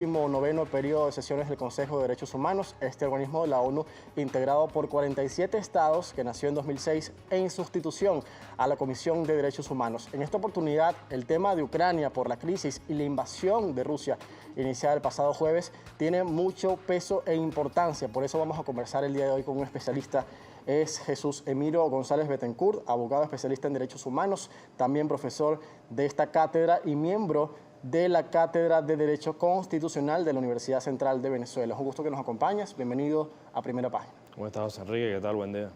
Noveno periodo de sesiones del Consejo de Derechos Humanos, este organismo de la ONU integrado por 47 estados que nació en 2006 en sustitución a la Comisión de Derechos Humanos. En esta oportunidad, el tema de Ucrania por la crisis y la invasión de Rusia iniciada el pasado jueves tiene mucho peso e importancia. Por eso vamos a conversar el día de hoy con un especialista. Es Jesús Emiro González Betancourt, abogado especialista en derechos humanos, también profesor de esta cátedra y miembro de la Cátedra de Derecho Constitucional de la Universidad Central de Venezuela. Es un gusto que nos acompañes. Bienvenido a Primera Página. ¿Cómo estás, José Enrique? ¿Qué tal? Buen día.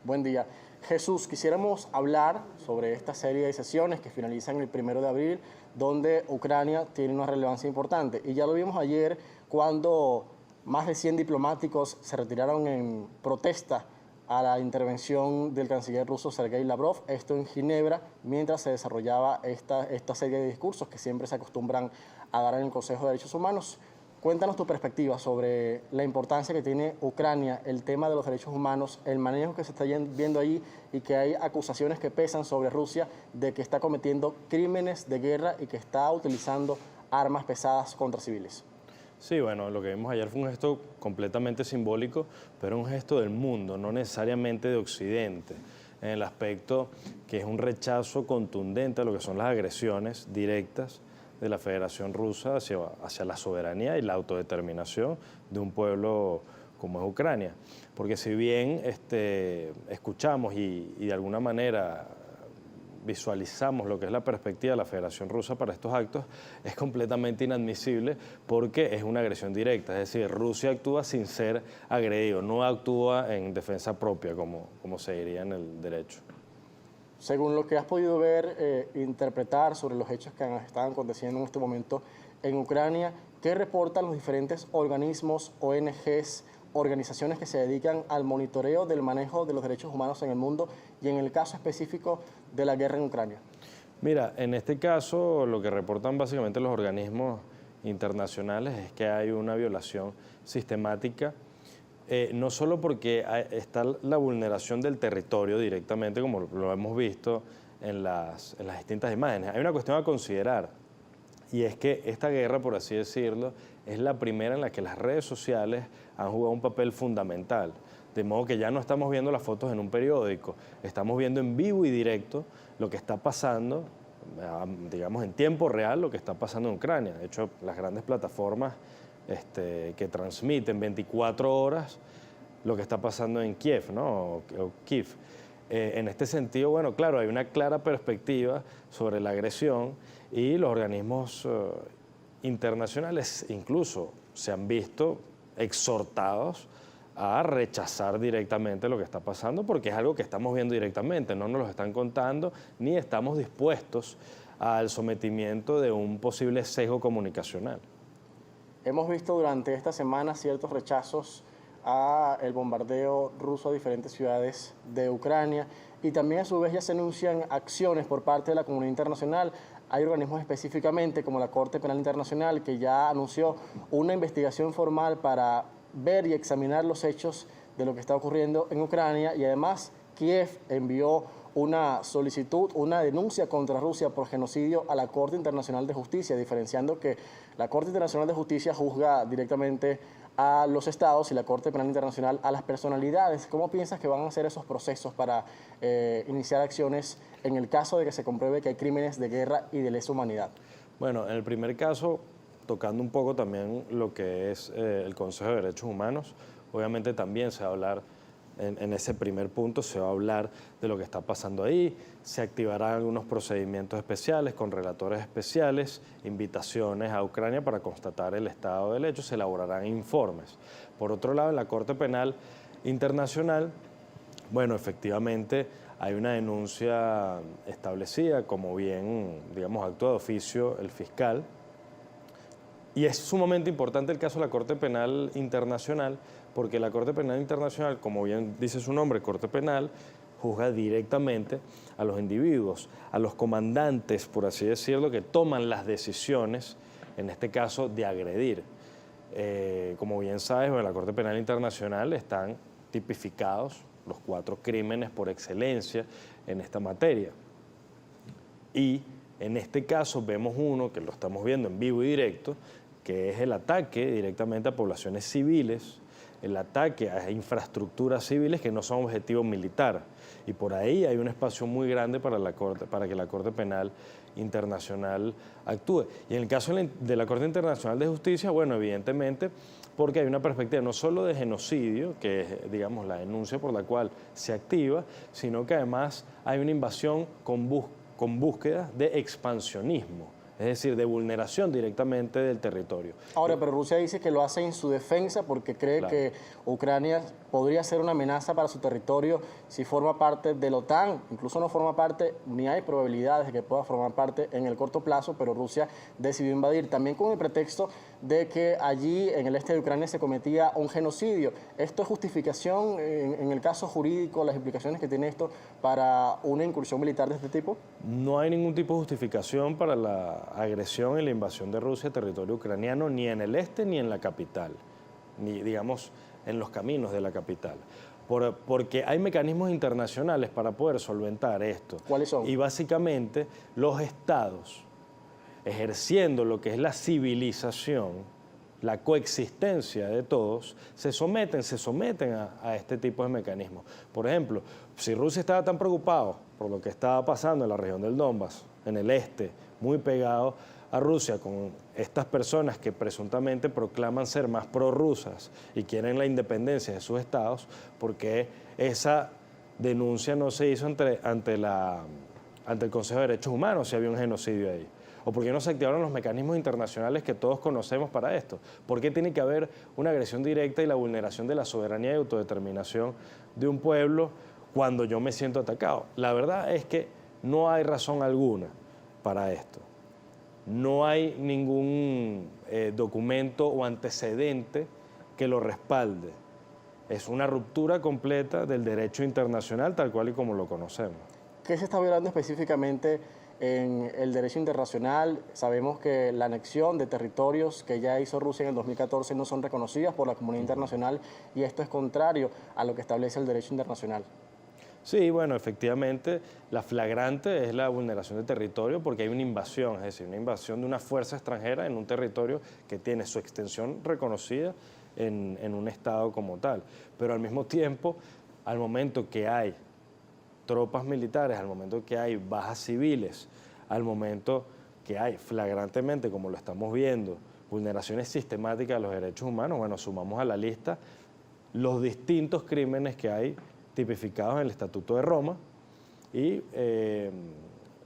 Buen día. Jesús, quisiéramos hablar sobre esta serie de sesiones que finalizan el 1 de abril, donde Ucrania tiene una relevancia importante. Y ya lo vimos ayer cuando más de 100 diplomáticos se retiraron en protesta a la intervención del canciller ruso Sergei Lavrov, esto en Ginebra, mientras se desarrollaba esta serie de discursos que siempre se acostumbran a dar en el Consejo de Derechos Humanos. Cuéntanos tu perspectiva sobre la importancia que tiene Ucrania, el tema de los derechos humanos, el manejo que se está viendo ahí y que hay acusaciones que pesan sobre Rusia de que está cometiendo crímenes de guerra y que está utilizando armas pesadas contra civiles. Sí, bueno, lo que vimos ayer fue un gesto completamente simbólico, pero un gesto del mundo, no necesariamente de Occidente, en el aspecto que es un rechazo contundente a lo que son las agresiones directas de la Federación Rusa hacia la soberanía y la autodeterminación de un pueblo como es Ucrania. Porque si bien escuchamos y de alguna manera visualizamos lo que es la perspectiva de la Federación Rusa para estos actos, es completamente inadmisible porque es una agresión directa. Es decir, Rusia actúa sin ser agredido, no actúa en defensa propia, como se diría en el derecho. Según lo que has podido ver, interpretar sobre los hechos que están aconteciendo en este momento en Ucrania, ¿qué reportan los diferentes organismos, ONGs, organizaciones que se dedican al monitoreo del manejo de los derechos humanos en el mundo y en el caso específico de la guerra en Ucrania? Mira, en este caso lo que reportan básicamente los organismos internacionales es que hay una violación sistemática, no solo porque está la vulneración del territorio directamente, como lo hemos visto en las distintas imágenes. Hay una cuestión a considerar, y es que esta guerra, por así decirlo, es la primera en la que las redes sociales han jugado un papel fundamental. De modo que ya no estamos viendo las fotos en un periódico, estamos viendo en vivo y directo lo que está pasando, digamos en tiempo real, lo que está pasando en Ucrania. De hecho, las grandes plataformas que transmiten 24 horas lo que está pasando en Kiev, ¿no? O Kiev. En este sentido, bueno, claro, hay una clara perspectiva sobre la agresión y los organismos internacionales incluso se han visto exhortados a rechazar directamente lo que está pasando porque es algo que estamos viendo directamente, no nos lo están contando ni estamos dispuestos al sometimiento de un posible sesgo comunicacional. Hemos visto durante esta semana ciertos rechazos al bombardeo ruso a diferentes ciudades de Ucrania y también a su vez ya se anuncian acciones por parte de la comunidad internacional. Hay organismos específicamente como la Corte Penal Internacional que ya anunció una investigación formal para ver y examinar los hechos de lo que está ocurriendo en Ucrania y además Kiev envió una solicitud, una denuncia contra Rusia por genocidio a la Corte Internacional de Justicia, diferenciando que la Corte Internacional de Justicia juzga directamente a los estados y la Corte Penal Internacional a las personalidades. ¿Cómo piensas que van a ser esos procesos para iniciar acciones en el caso de que se compruebe que hay crímenes de guerra y de lesa humanidad? Bueno, en el primer caso, tocando un poco también lo que es el Consejo de Derechos Humanos, obviamente también se va a hablar, en ese primer punto se va a hablar de lo que está pasando ahí, se activarán algunos procedimientos especiales con relatores especiales, invitaciones a Ucrania para constatar el estado del hecho, se elaborarán informes. Por otro lado, en la Corte Penal Internacional, bueno, efectivamente hay una denuncia establecida, como bien, digamos, actúa de oficio el fiscal. Y es sumamente importante el caso de la Corte Penal Internacional, porque la Corte Penal Internacional, como bien dice su nombre, Corte Penal, juzga directamente a los individuos, a los comandantes, por así decirlo, que toman las decisiones, en este caso, de agredir. Como bien sabes, en la Corte Penal Internacional están tipificados los 4 crímenes por excelencia en esta materia. Y en este caso vemos uno, que lo estamos viendo en vivo y directo, que es el ataque directamente a poblaciones civiles, el ataque a infraestructuras civiles que no son objetivo militar. Y por ahí hay un espacio muy grande para que la Corte Penal Internacional actúe. Y en el caso de la Corte Internacional de Justicia, bueno, evidentemente, porque hay una perspectiva no solo de genocidio, que es, digamos, la denuncia por la cual se activa, sino que además hay una invasión con búsqueda de expansionismo, es decir, de vulneración directamente del territorio. Ahora, pero Rusia dice que lo hace en su defensa porque cree que Ucrania podría ser una amenaza para su territorio si forma parte de la OTAN. Incluso no forma parte, ni hay probabilidades de que pueda formar parte en el corto plazo, pero Rusia decidió invadir, también con el pretexto de que allí en el este de Ucrania se cometía un genocidio. ¿Esto es justificación en el caso jurídico, las implicaciones que tiene esto para una incursión militar de este tipo? No hay ningún tipo de justificación para la agresión y la invasión de Rusia a territorio ucraniano, ni en el este ni en la capital, ni, digamos, en los caminos de la capital. Porque hay mecanismos internacionales para poder solventar esto. ¿Cuáles son? Y básicamente los estados, ejerciendo lo que es la civilización, la coexistencia de todos, se someten a este tipo de mecanismos. Por ejemplo, si Rusia estaba tan preocupado por lo que estaba pasando en la región del Donbass, en el este, muy pegado a Rusia, con estas personas que presuntamente proclaman ser más prorrusas y quieren la independencia de sus estados, porque esa denuncia no se hizo ante el Consejo de Derechos Humanos si había un genocidio ahí? ¿O por qué no se activaron los mecanismos internacionales que todos conocemos para esto? ¿Por qué tiene que haber una agresión directa y la vulneración de la soberanía y autodeterminación de un pueblo cuando yo me siento atacado? La verdad es que no hay razón alguna para esto. No hay ningún documento o antecedente que lo respalde. Es una ruptura completa del derecho internacional tal cual y como lo conocemos. ¿Qué se está violando específicamente en el derecho internacional? Sabemos que la anexión de territorios que ya hizo Rusia en el 2014 no son reconocidas por la comunidad internacional y esto es contrario a lo que establece el derecho internacional. Sí, bueno, efectivamente, la flagrante es la vulneración de territorio porque hay una invasión, es decir, una invasión de una fuerza extranjera en un territorio que tiene su extensión reconocida en un Estado como tal. Pero al mismo tiempo, al momento que hay tropas militares, al momento que hay bajas civiles, al momento que hay flagrantemente, como lo estamos viendo, vulneraciones sistemáticas de los derechos humanos, bueno, sumamos a la lista los distintos crímenes que hay tipificados en el Estatuto de Roma y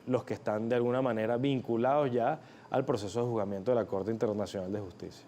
los que están de alguna manera vinculados ya al proceso de juzgamiento de la Corte Internacional de Justicia.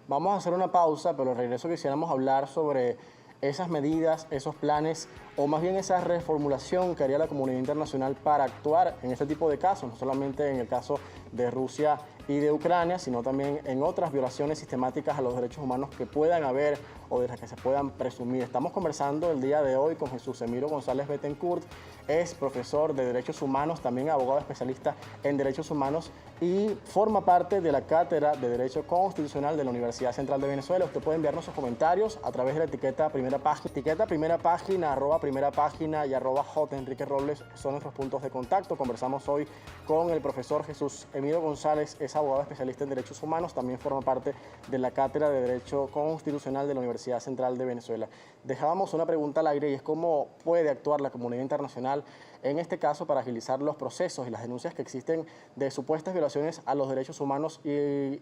Vamos a hacer una pausa, pero al regreso quisiéramos hablar sobre esas medidas, esos planes, o más bien esa reformulación que haría la comunidad internacional para actuar en este tipo de casos, no solamente en el caso de Rusia y de Ucrania, sino también en otras violaciones sistemáticas a los derechos humanos que puedan haber o de las que se puedan presumir. Estamos conversando el día de hoy con Jesús Emiro González Bettencourt, es profesor de Derechos Humanos, también abogado especialista en Derechos Humanos y forma parte de la Cátedra de Derecho Constitucional de la Universidad Central de Venezuela. Usted puede enviarnos sus comentarios a través de la etiqueta primera página, @primera página y @J. Enrique Robles son nuestros puntos de contacto. Conversamos hoy con el profesor Jesús Emiro González, es abogado especialista en Derechos Humanos, también forma parte de la Cátedra de Derecho Constitucional de la Universidad Central de Venezuela. Dejábamos una pregunta al aire y es cómo puede actuar la comunidad internacional en este caso para agilizar los procesos y las denuncias que existen de supuestas violaciones a los derechos humanos y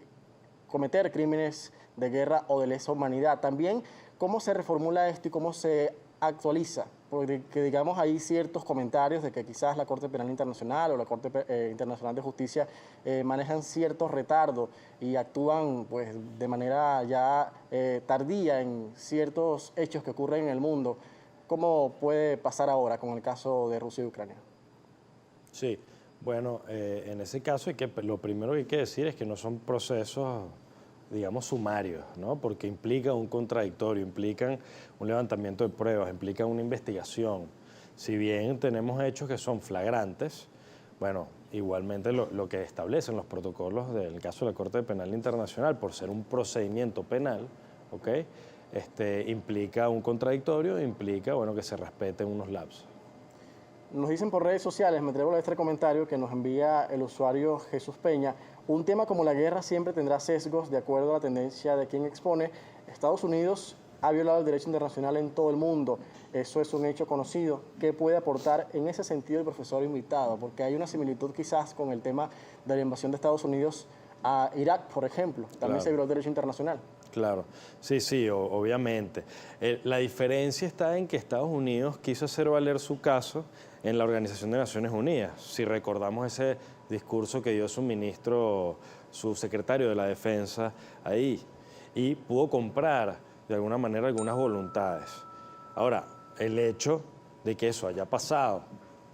cometer crímenes de guerra o de lesa humanidad. También cómo se reformula esto y cómo se actualiza, porque digamos hay ciertos comentarios de que quizás la Corte Penal Internacional o la Corte Internacional de Justicia manejan ciertos retardos y actúan pues de manera ya tardía en ciertos hechos que ocurren en el mundo. ¿Cómo puede pasar ahora con el caso de Rusia y Ucrania? Sí, bueno, en ese caso lo primero que hay que decir es que no son procesos, digamos, sumarios, ¿no? Porque implican un contradictorio, implican un levantamiento de pruebas, implican una investigación. Si bien tenemos hechos que son flagrantes, bueno, igualmente lo que establecen los protocolos del caso de la Corte Penal Internacional, por ser un procedimiento penal, ¿ok? Implica un contradictorio, implica, bueno, que se respeten unos lapsos. Nos dicen por redes sociales, me atrevo a leer este comentario que nos envía el usuario Jesús Peña, Un tema como la guerra siempre tendrá sesgos de acuerdo a la tendencia de quien expone. Estados Unidos ha violado el derecho internacional en todo el mundo. Eso es un hecho conocido. ¿Qué puede aportar en ese sentido el profesor invitado? Porque hay una similitud quizás con el tema de la invasión de Estados Unidos a Irak, por ejemplo. También se violó el derecho internacional. Claro, sí, obviamente. La diferencia está en que Estados Unidos quiso hacer valer su caso en la Organización de Naciones Unidas. Si recordamos ese discurso que dio su ministro, su secretario de la Defensa ahí, y pudo comprar de alguna manera algunas voluntades. Ahora, el hecho de que eso haya pasado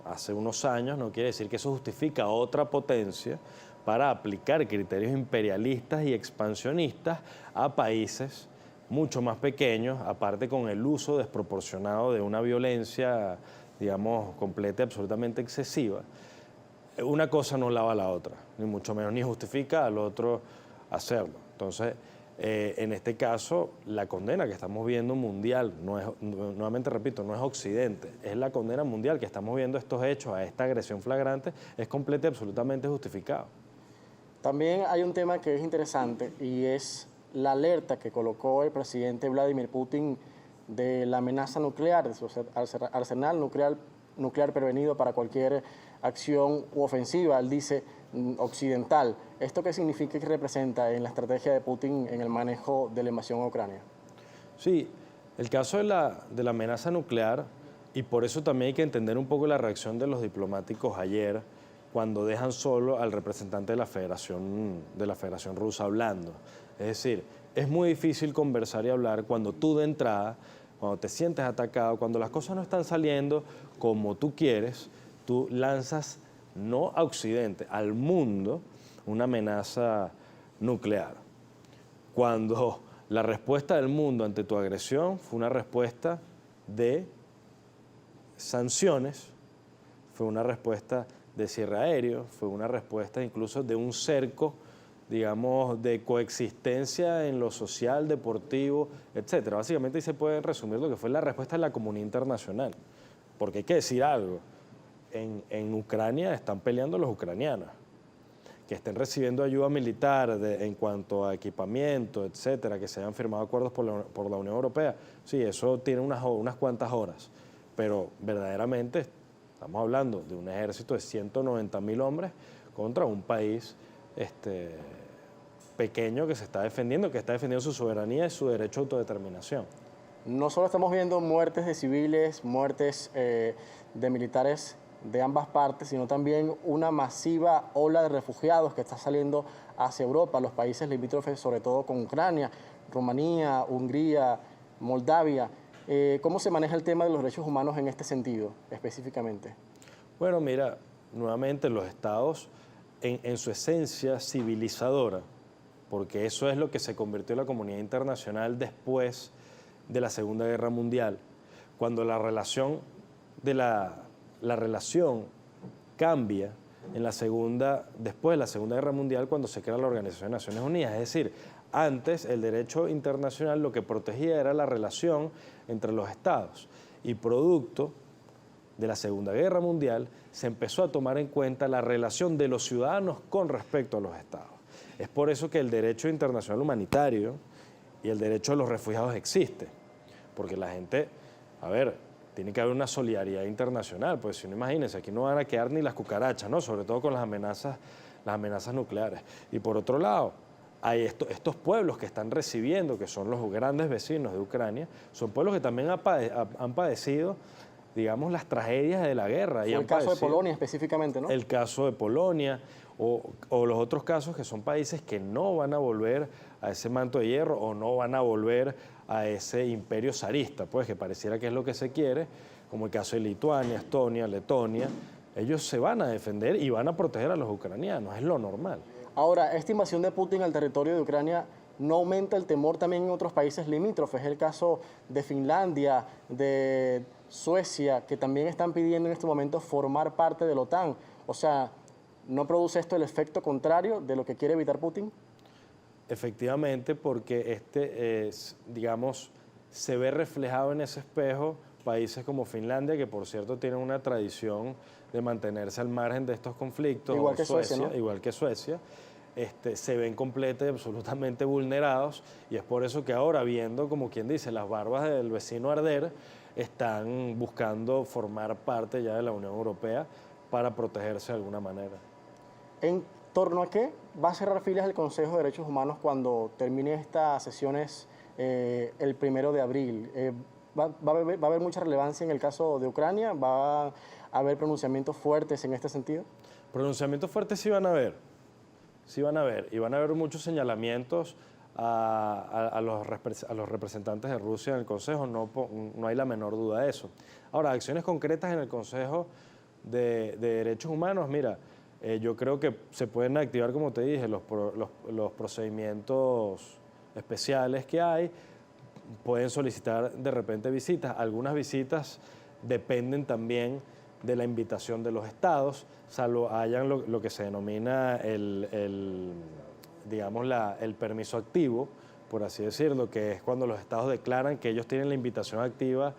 hace unos años no quiere decir que eso justifica a otra potencia para aplicar criterios imperialistas y expansionistas a países mucho más pequeños, aparte con el uso desproporcionado de una violencia, digamos, completa y absolutamente excesiva. Una cosa no lava la otra, ni mucho menos, ni justifica al otro hacerlo. Entonces, en este caso, la condena que estamos viendo mundial, nuevamente repito, no es Occidente, es la condena mundial que estamos viendo estos hechos, a esta agresión flagrante, es completa y absolutamente justificado. También hay un tema que es interesante y es la alerta que colocó el presidente Vladimir Putin de la amenaza nuclear, de su arsenal nuclear prevenido para cualquier acción u ofensiva, él dice occidental. ¿Esto qué significa y qué representa en la estrategia de Putin en el manejo de la invasión a Ucrania? Sí, el caso de la amenaza nuclear, y por eso también hay que entender un poco la reacción de los diplomáticos ayer, cuando dejan solo al representante de la Federación Rusa hablando. Es decir, es muy difícil conversar y hablar cuando tú de entrada, cuando te sientes atacado, cuando las cosas no están saliendo como tú quieres, tú lanzas no a Occidente, al mundo, una amenaza nuclear. Cuando la respuesta del mundo ante tu agresión fue una respuesta de sanciones, fue una respuesta de cierre aéreo, fue una respuesta incluso de un cerco, digamos, de coexistencia en lo social, deportivo, etcétera. Básicamente ahí se puede resumir lo que fue la respuesta de la comunidad internacional. Porque hay que decir algo, en Ucrania están peleando los ucranianos. Que estén recibiendo ayuda militar en cuanto a equipamiento, etcétera, que se hayan firmado acuerdos por la Unión Europea, sí, eso tiene unas cuantas horas, pero verdaderamente estamos hablando de un ejército de 190.000 hombres contra un país pequeño que se está defendiendo, que está defendiendo su soberanía y su derecho a autodeterminación. No solo estamos viendo muertes de civiles, muertes de militares de ambas partes, sino también una masiva ola de refugiados que está saliendo hacia Europa, los países limítrofes, sobre todo con Ucrania, Rumanía, Hungría, Moldavia. ¿Cómo se maneja el tema de los derechos humanos en este sentido, específicamente? Bueno, mira, nuevamente los estados, en su esencia civilizadora, porque eso es lo que se convirtió en la comunidad internacional después de la Segunda Guerra Mundial, cuando la relación cambia después de la Segunda Guerra Mundial, cuando se crea la Organización de Naciones Unidas. Es decir, antes el derecho internacional lo que protegía era la relación entre los estados, y producto de la Segunda Guerra Mundial se empezó a tomar en cuenta la relación de los ciudadanos con respecto a los estados. Es por eso que el derecho internacional humanitario y el derecho de los refugiados existe, porque la gente, tiene que haber una solidaridad internacional, pues si no, imagínense, aquí no van a quedar ni las cucarachas, ¿no? Sobre todo con las amenazas nucleares. Y por otro lado, hay estos pueblos que están recibiendo, que son los grandes vecinos de Ucrania, son pueblos que también han padecido, digamos, las tragedias de la guerra. Fue el caso de Polonia específicamente, ¿no? El caso de Polonia, o los otros casos que son países que no van a volver a ese manto de hierro o no van a volver a ese imperio zarista, pues que pareciera que es lo que se quiere, como el caso de Lituania, Estonia, Letonia. Ellos se van a defender y van a proteger a los ucranianos, es lo normal. Ahora, esta invasión de Putin al territorio de Ucrania no aumenta el temor también en otros países limítrofes. Es el caso de Finlandia, de Suecia, que también están pidiendo en este momento formar parte de la OTAN. O sea, ¿no produce esto el efecto contrario de lo que quiere evitar Putin? Efectivamente, porque digamos, se ve reflejado en ese espejo países como Finlandia, que por cierto tienen una tradición de mantenerse al margen de estos conflictos, igual que Suecia, ¿no? Igual que Suecia, se ven completa y absolutamente vulnerados, y es por eso que ahora, viendo, como quien dice, las barbas del vecino arder, están buscando formar parte ya de la Unión Europea para protegerse de alguna manera. ¿En torno a qué va a cerrar filas el Consejo de Derechos Humanos cuando termine estas sesiones el 1 de abril? ¿Va a haber mucha relevancia en el caso de Ucrania? ¿Va a haber pronunciamientos fuertes en este sentido? Pronunciamientos fuertes sí van a haber, y van a haber muchos señalamientos a los representantes de Rusia en el Consejo, no hay la menor duda de eso. Ahora, acciones concretas en el Consejo de Derechos Humanos, mira, yo creo que se pueden activar, como te dije, los procedimientos especiales que hay, pueden solicitar de repente visitas. Algunas visitas dependen también de la invitación de los estados, salvo hayan lo que se denomina el permiso activo, por así decirlo, que es cuando los estados declaran que ellos tienen la invitación activa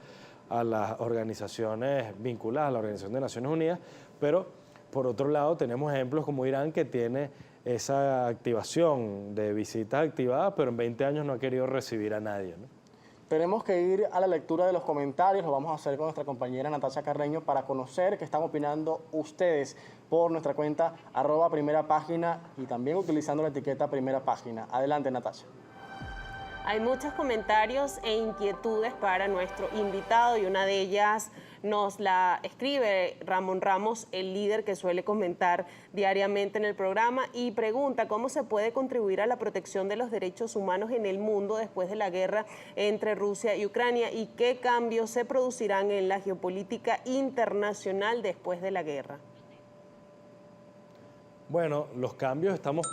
a las organizaciones vinculadas a la Organización de Naciones Unidas, pero por otro lado tenemos ejemplos como Irán, que tiene esa activación de visitas activadas, pero en 20 años no ha querido recibir a nadie, ¿no? Tenemos que ir a la lectura de los comentarios, lo vamos a hacer con nuestra compañera Natasha Carreño para conocer qué están opinando ustedes por nuestra cuenta @primerapágina y también utilizando la etiqueta Primera Página. Adelante, Natasha. Hay muchos comentarios e inquietudes para nuestro invitado y una de ellas nos la escribe Ramón Ramos, el líder que suele comentar diariamente en el programa, y pregunta cómo se puede contribuir a la protección de los derechos humanos en el mundo después de la guerra entre Rusia y Ucrania y qué cambios se producirán en la geopolítica internacional después de la guerra. Bueno, los cambios estamos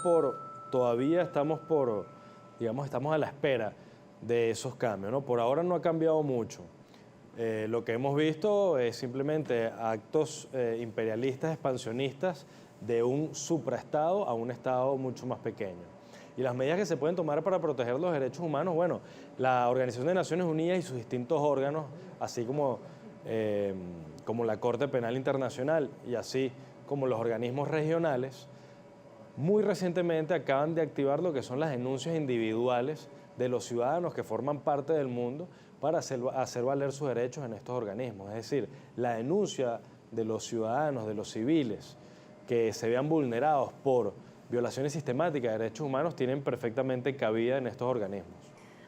a la espera de esos cambios, ¿no? Por ahora no ha cambiado mucho. Lo que hemos visto es simplemente actos imperialistas, expansionistas de un supraestado a un estado mucho más pequeño. Y las medidas que se pueden tomar para proteger los derechos humanos, bueno, la Organización de Naciones Unidas y sus distintos órganos, así como la Corte Penal Internacional y así como los organismos regionales, muy recientemente acaban de activar lo que son las denuncias individuales de los ciudadanos que forman parte del mundo para hacer valer sus derechos en estos organismos. Es decir, la denuncia de los ciudadanos, de los civiles, que se vean vulnerados por violaciones sistemáticas de derechos humanos, tienen perfectamente cabida en estos organismos.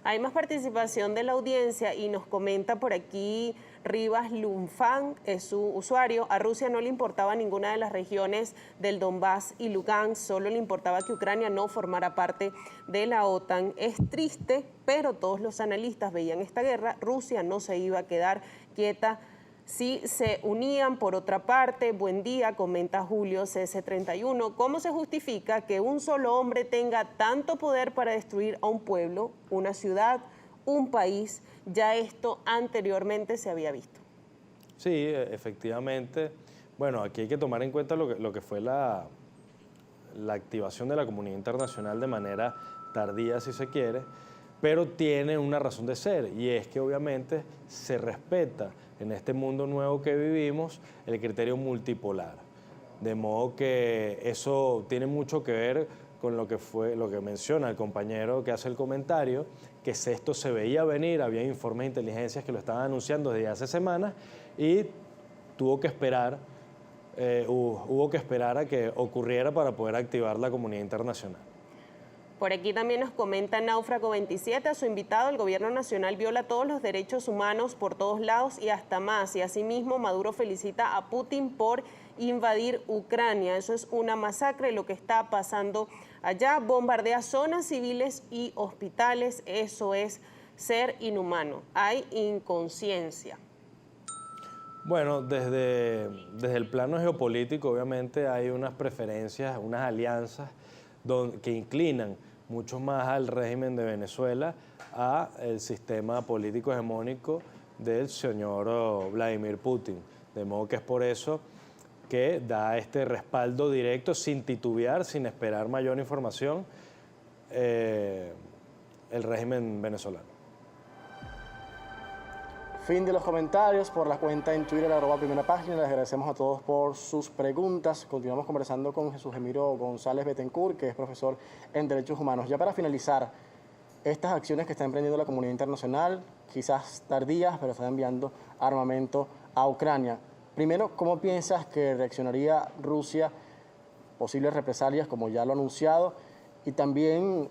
Hay más participación de la audiencia y nos comenta por aquí Rivas Lunfang, es su usuario. A Rusia no le importaba ninguna de las regiones del Donbass y Lugansk, solo le importaba que Ucrania no formara parte de la OTAN. Es triste, pero todos los analistas veían esta guerra. Rusia no se iba a quedar quieta si se unían. Por otra parte, buen día, comenta Julio CS31, ¿cómo se justifica que un solo hombre tenga tanto poder para destruir a un pueblo, una ciudad, un país? Ya esto anteriormente se había visto. Sí, efectivamente. Bueno, aquí hay que tomar en cuenta lo que fue la activación de la comunidad internacional de manera tardía, si se quiere, pero tiene una razón de ser, y es que obviamente se respeta en este mundo nuevo que vivimos el criterio multipolar. De modo que eso tiene mucho que ver con lo que menciona el compañero que hace el comentario, que esto se veía venir, había informes de inteligencia que lo estaban anunciando desde hace semanas y hubo que esperar a que ocurriera para poder activar la comunidad internacional. Por aquí también nos comenta Náufrago 27, a su invitado, el gobierno nacional viola todos los derechos humanos por todos lados y hasta más. Y asimismo, Maduro felicita a Putin por invadir Ucrania. Eso es una masacre lo que está pasando allá. Bombardea zonas civiles y hospitales. Eso es ser inhumano. Hay inconsciencia. Bueno, desde el plano geopolítico, obviamente hay unas preferencias, unas alianzas que inclinan mucho más al régimen de Venezuela, al sistema político hegemónico del señor Vladimir Putin. De modo que es por eso que da este respaldo directo, sin titubear, sin esperar mayor información, el régimen venezolano. Fin de los comentarios por la cuenta en Twitter, @primera página. Les agradecemos a todos por sus preguntas. Continuamos conversando con Jesús Emiro González Bettencourt, que es profesor en Derechos Humanos. Ya para finalizar, estas acciones que está emprendiendo la comunidad internacional, quizás tardías, pero están enviando armamento a Ucrania. Primero, ¿cómo piensas que reaccionaría Rusia? Posibles represalias, como ya lo ha anunciado, y también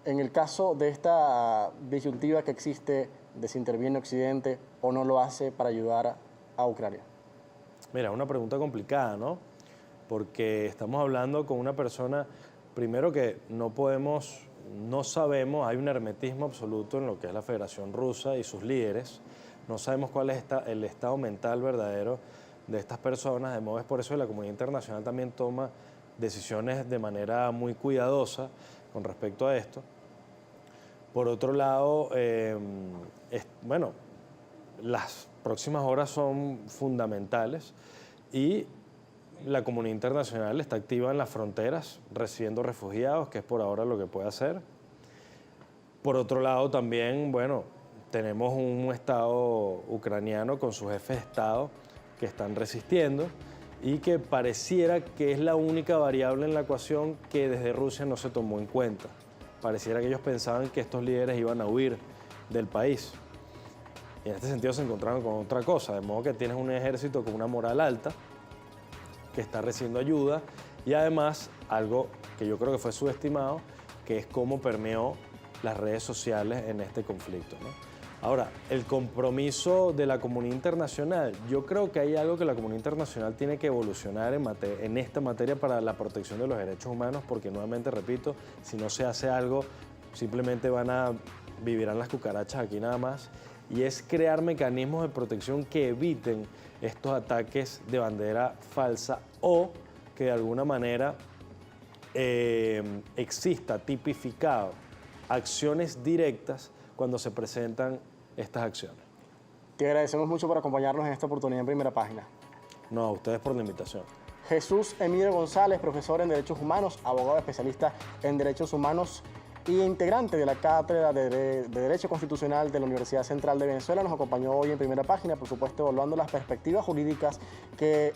en el caso de esta disyuntiva que existe de si interviene Occidente o no lo hace para ayudar a Ucrania. Mira, una pregunta complicada, ¿no? Porque estamos hablando con una persona, primero que no sabemos, hay un hermetismo absoluto en lo que es la Federación Rusa y sus líderes. No sabemos cuál es el estado mental verdadero de estas personas, de modo es por eso que la comunidad internacional también toma decisiones de manera muy cuidadosa con respecto a esto. Por otro lado, bueno, las próximas horas son fundamentales y la comunidad internacional está activa en las fronteras, recibiendo refugiados, que es por ahora lo que puede hacer. Por otro lado, también, bueno, tenemos un Estado ucraniano con sus jefes de Estado que están resistiendo y que pareciera que es la única variable en la ecuación que desde Rusia no se tomó en cuenta. Pareciera que ellos pensaban que estos líderes iban a huir del país. Y en este sentido se encontraron con otra cosa, de modo que tienes un ejército con una moral alta, que está recibiendo ayuda, y además algo que yo creo que fue subestimado, que es cómo permeó las redes sociales en este conflicto, ¿no? Ahora, el compromiso de la comunidad internacional, yo creo que hay algo que la comunidad internacional tiene que evolucionar en esta materia para la protección de los derechos humanos, porque nuevamente repito, si no se hace algo, simplemente vivirán las cucarachas aquí nada más, y es crear mecanismos de protección que eviten estos ataques de bandera falsa o que de alguna manera exista tipificado acciones directas cuando se presentan estas acciones. Te agradecemos mucho por acompañarnos en esta oportunidad en Primera Página. No, a ustedes por la invitación. Jesús Emiro González, profesor en Derechos Humanos, abogado especialista en Derechos Humanos y integrante de la Cátedra de Derecho Constitucional de la Universidad Central de Venezuela, nos acompañó hoy en Primera Página, por supuesto, evaluando las perspectivas jurídicas que